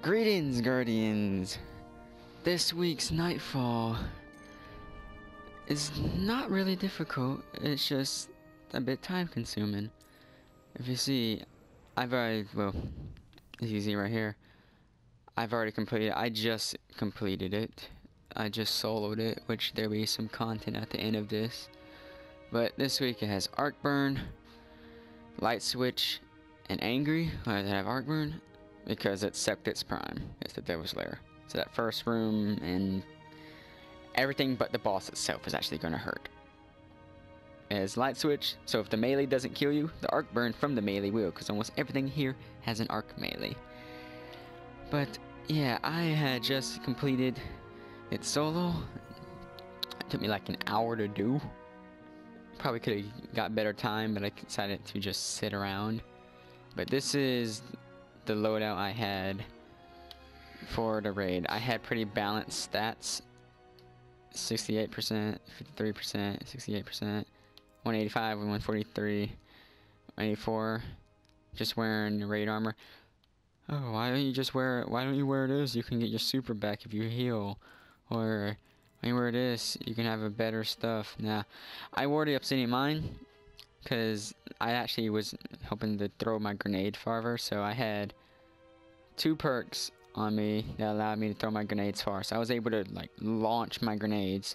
Greetings, Guardians! This week's Nightfall is not really difficult, it's just a bit time consuming. If you see, well, as you see right here, I've already completed, I just completed it. I just soloed it, which there'll be some content at the end of this. But this week it has Arcburn, Lightswitch, and Angry. Why does it have Arcburn? Because it's Septiks Prime. It's the Devil's Lair. So that first room and everything but the boss itself is actually going to hurt. It has Lightswitch, so if the melee doesn't kill you, the Arcburn from the melee will, because almost everything here has an arc melee. But yeah, I had just completed it solo. It took me like an hour to do. Probably could have got better time, but I decided to just sit around. But this is the loadout I had for the raid. I had pretty balanced stats. 68%, 53%, 68%, 185, 143, 184. Just wearing raid armor. Oh, why don't you wear this? You can get your super back if you heal. Or when you wear this, you can have a better stuff. Nah, I wore the Obsidian Mine because I actually was hoping to throw my grenade farther, so I had 2 perks on me that allowed me to throw my grenades far. So I was able to like launch my grenades,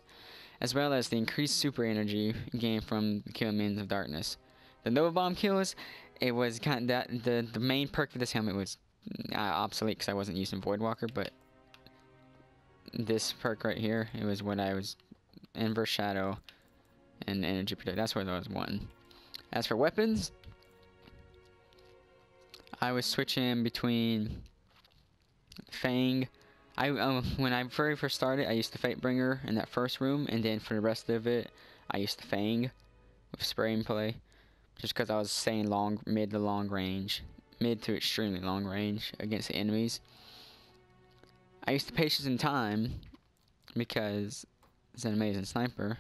as well as the increased super energy gained from killing minions of darkness. The Nova Bomb kills, it was kind of the main perk for this helmet was obsolete because I wasn't using Voidwalker, but this perk right here, it was what I was Inverse Shadow and Energy Protect. That's what I was wanting. As for weapons, I was switching between Fang. When I very first started, I used the Fatebringer in that first room, and then for the rest of it, I used the Fang with spray and play, just because I was staying mid to long range, mid to extremely long range against the enemies. I used the Patience and Time because it's an amazing sniper.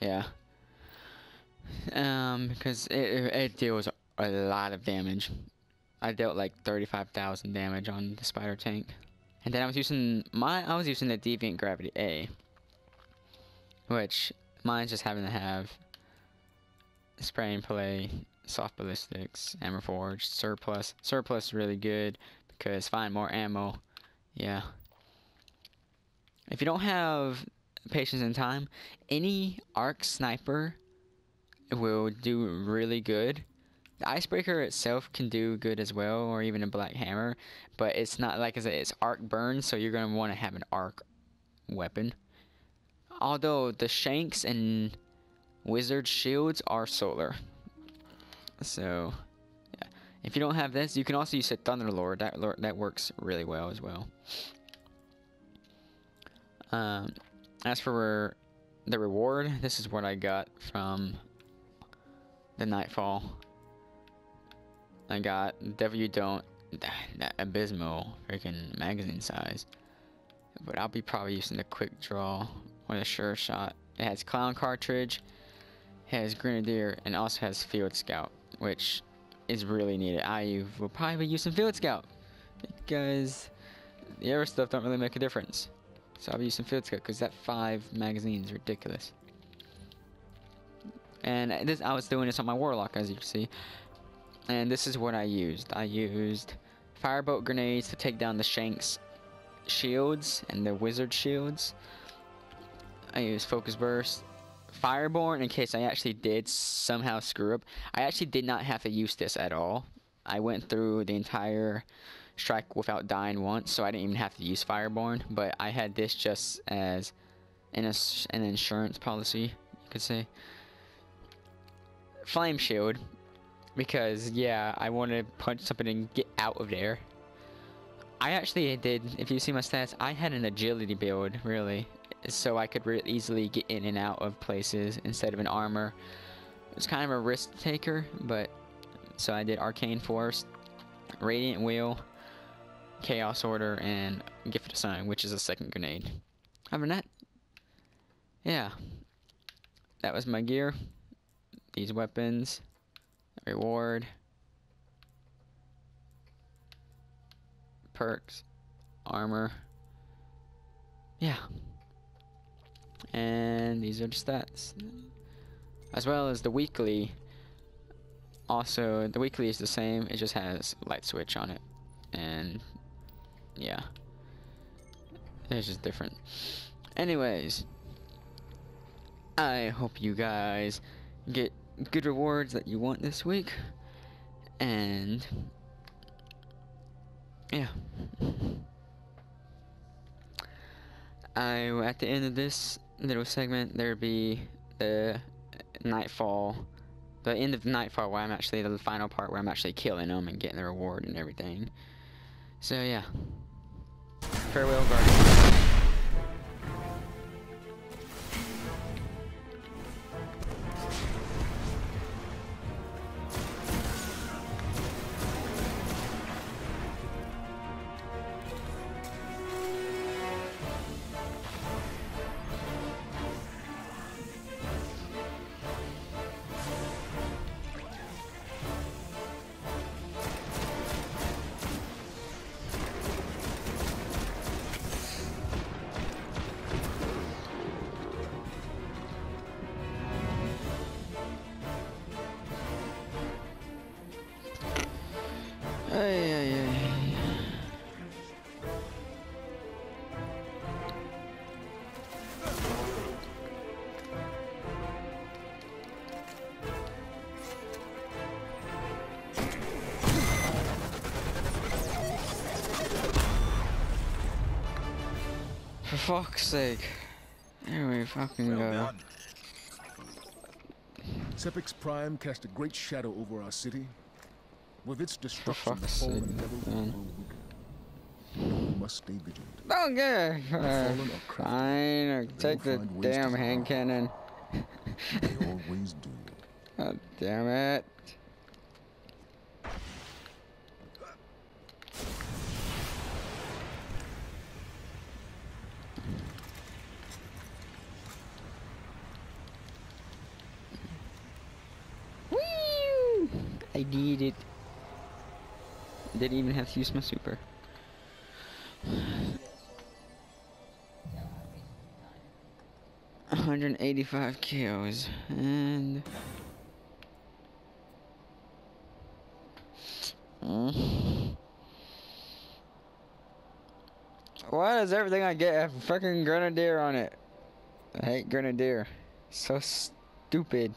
Yeah. Because it deals a lot of damage. I dealt like 35,000 damage on the spider tank. And then I was using the Deviant Gravity A, which mine's just having to have spray and play, soft ballistics, ammo forge, surplus. Surplus is really good because find more ammo. Yeah. If you don't have Patience and Time, any arc sniper will do really good. The Icebreaker itself can do good as well, or even a Black Hammer, but it's not like it's arc burn, so you're going to want to have an arc weapon. Although the Shanks and Wizard Shields are solar. So, yeah. If you don't have this, you can also use a Thunderlord. That works really well as well. As for the reward, this is what I got from the Nightfall. I got Devil You Don't, that abysmal freaking magazine size. But I'll be probably using the Quick Draw or the Sure Shot. It has Clown Cartridge, has Grenadier, and also has Field Scout, which is really needed. I will probably be using Field Scout because the other stuff don't really make a difference. So I'll be using Field Scout because that 5 magazine is ridiculous. And I was doing this on my Warlock, as you can see. And this is what I used. I used Firebolt grenades to take down the Shanks shields and the Wizard shields. I used Focus Burst. Fireborn, in case I actually did somehow screw up. I actually did not have to use this at all. I went through the entire strike without dying once, so I didn't even have to use Fireborn. But I had this just as an insurance policy, you could say. Flame Shield. Because, yeah, I want to punch something and get out of there. I actually did, if you see my stats, I had an agility build, really. So I could really easily get in and out of places instead of an armor. It was kind of a risk taker, but... So I did Arcane Force, Radiant Wheel, Chaos Order, and Gift of Sun, which is a second grenade. Other than that, yeah. That was my gear. These weapons. Reward. perks, armor. Yeah. And these are the stats. As well as the weekly. Also, the weekly is the same, it just has Lightswitch on it. And yeah. It's just different. Anyways, I hope you guys get good rewards that you want this week. And yeah. At the end of this little segment, there'll be the Nightfall. The end of Nightfall, where I'm actually the final part where I'm actually killing them and getting the reward and everything. So yeah. Farewell, Guardian. Ay, ay, ay. For fuck's sake. Here we fucking go. Septiks Prime cast a great shadow over our city. With its destruction, the fuck's fallen sake, never will man. grow weaker. We must stay vigilant. Don't get it. fallen are crafty. Fine, or They take will the find ways to damn hand survive. cannon. They always do. God damn it. Woo! I did it. Didn't even have to use my super. $185 kills and why does everything I get have fucking grenadier on it? I hate grenadier. So stupid.